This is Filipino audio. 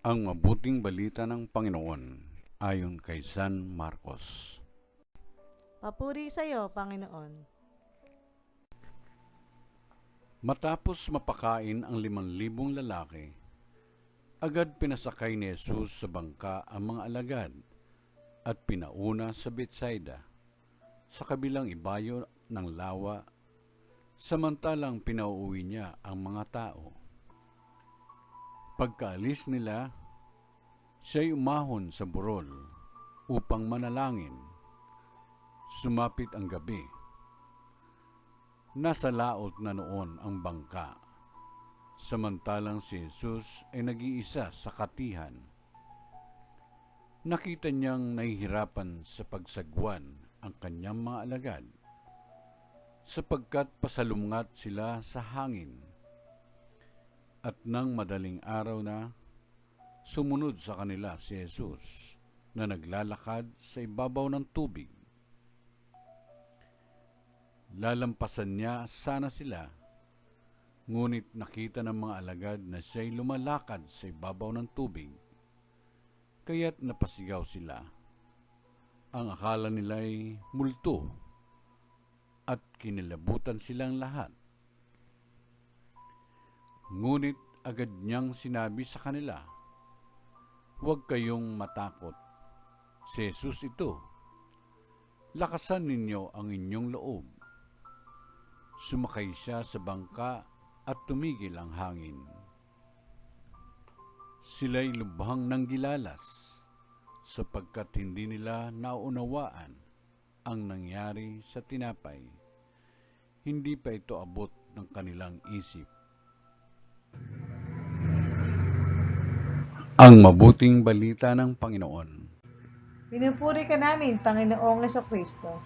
Ang mabuting balita ng Panginoon ayon kay San Marcos. Papuri sa iyo, Panginoon. Matapos mapakain ang 5,000 lalaki, agad pinasakay ni Jesus sa bangka ang mga alagad at pinauna sa Betsaida, sa kabilang ibayo ng lawa, samantalang pinauuwi niya ang mga tao. Pagkaalis nila, siya'y umahon sa burol upang manalangin. Sumapit ang gabi. Nasa laot na noon ang bangka, samantalang si Jesus ay nag-iisa sa katihan. Nakita niyang nahihirapan sa pagsagwan ang kanyang mga alagad, sapagkat pasalungat sila sa hangin. At nang madaling araw na, sumunod sa kanila si Jesus na naglalakad sa ibabaw ng tubig. Lalampasan niya sana sila, ngunit nakita ng mga alagad na siya'y lumalakad sa ibabaw ng tubig, kaya't napasigaw sila. Ang akala nila'y multo at kinilabutan silang lahat. Ngunit agad niyang sinabi sa kanila, "Huwag kayong matakot. Si Jesus ito. Lakasan ninyo ang inyong loob." Sumakay siya sa bangka at tumigil ang hangin. Sila'y lubhang nanggilalas, sapagkat hindi nila naunawaan ang nangyari sa tinapay. Hindi pa ito abot ng kanilang isip. Ang mabuting balita ng Panginoon. Pinupuri ka namin, Panginoong Kristo.